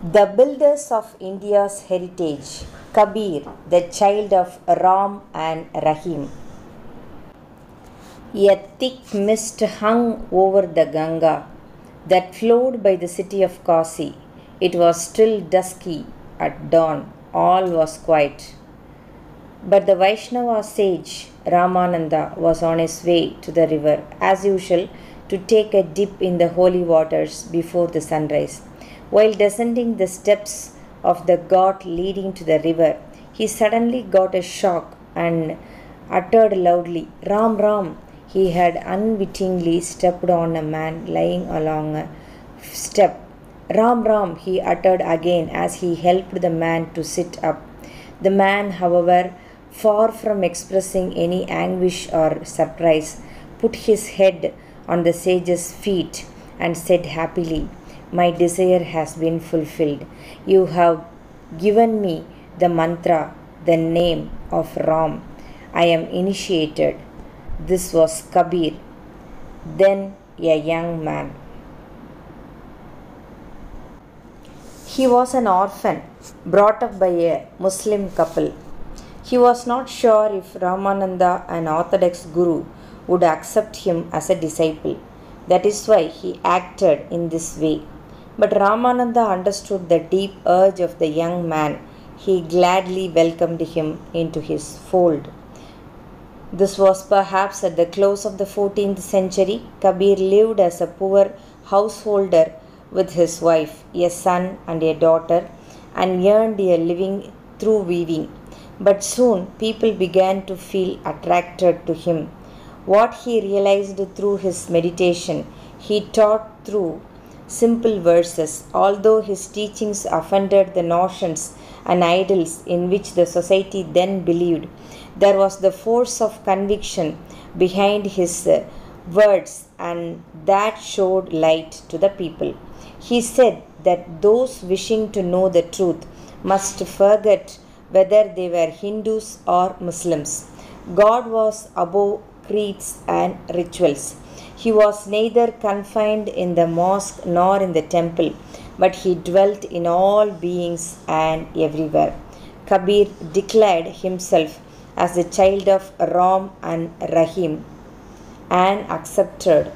The builders of India's heritage, Kabir, the child of Ram and Rahim. A thick mist hung over the Ganga that flowed by the city of Kasi. It was still dusky at dawn, all was quiet. But the Vaishnava sage Ramananda was on his way to the river, as usual, to take a dip in the holy waters before the sunrise. While descending the steps of the ghat leading to the river, he suddenly got a shock and uttered loudly, "Ram, Ram!" He had unwittingly stepped on a man lying along a step. "Ram, Ram!" he uttered again as he helped the man to sit up. The man, however, far from expressing any anguish or surprise, put his head on the sage's feet and said happily, "My desire has been fulfilled. You have given me the mantra, the name of Ram. I am initiated." This was Kabir, then a young man. He was an orphan brought up by a Muslim couple. He was not sure if Ramananda, an orthodox guru, would accept him as a disciple. That is why he acted in this way. But Ramananda understood the deep urge of the young man. He gladly welcomed him into his fold. This was perhaps at the close of the 14th century. Kabir lived as a poor householder with his wife, a son and a daughter, and earned a living through weaving. But soon people began to feel attracted to him. What he realized through his meditation, he taught through simple verses. Although his teachings offended the notions and idols in which the society then believed, there was the force of conviction behind his words, and that showed light to the people. He said that those wishing to know the truth must forget whether they were Hindus or Muslims. God was above creeds and rituals. He was neither confined in the mosque nor in the temple, but he dwelt in all beings and everywhere. Kabir declared himself as the child of Ram and Rahim and accepted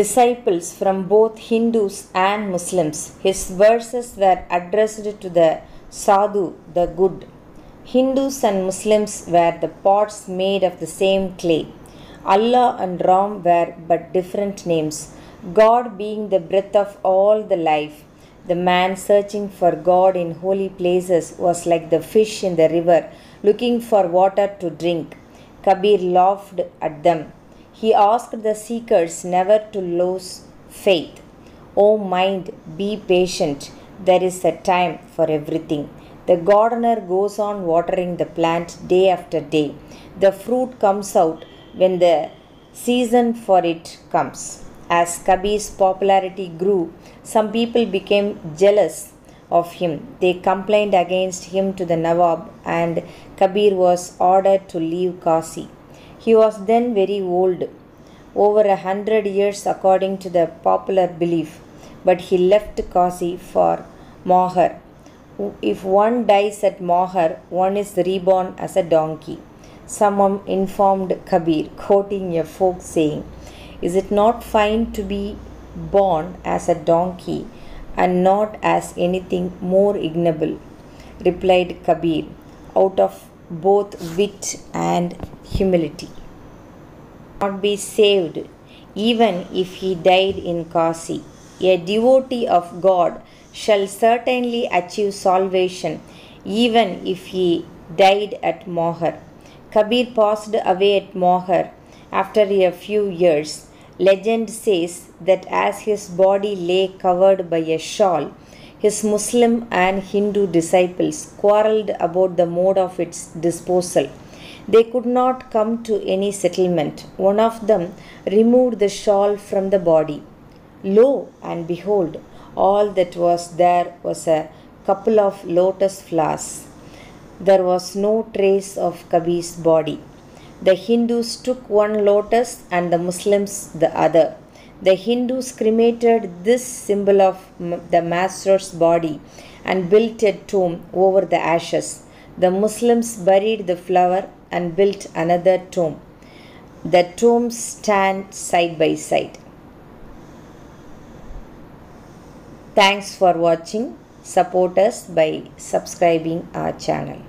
disciples from both Hindus and Muslims. His verses were addressed to the Sadhu, the good. Hindus and Muslims were the pots made of the same clay. Allah and Ram were but different names. God being the breath of all the life. The man searching for God in holy places was like the fish in the river looking for water to drink. Kabir laughed at them. He asked the seekers never to lose faith. "O mind, be patient. There is a time for everything. The gardener goes on watering the plant day after day. The fruit comes out when the season for it comes." As Kabir's popularity grew, some people became jealous of him. They complained against him to the Nawab, and Kabir was ordered to leave Kasi. He was then very old, over 100 years according to the popular belief, but he left Kasi for Mohar. If one dies at Mohar, one is reborn as a donkey. Someone informed Kabir, quoting a folk saying, "Is it not fine to be born as a donkey and not as anything more ignoble?" Replied Kabir, out of both wit and humility. "Not be saved even if he died in Kasi. A devotee of God shall certainly achieve salvation even if he died at Mohar." Kabir passed away at Mohar after a few years. Legend says that as his body lay covered by a shawl, his Muslim and Hindu disciples quarreled about the mode of its disposal. They could not come to any settlement. One of them removed the shawl from the body. Lo and behold, all that was there was a couple of lotus flowers. There was no trace of Kabir's body. The Hindus took one lotus and the Muslims the other. The Hindus cremated this symbol of the master's body and built a tomb over the ashes. The Muslims buried the flower and built another tomb. The tombs stand side by side. Thanks for watching. Support us by subscribing our channel.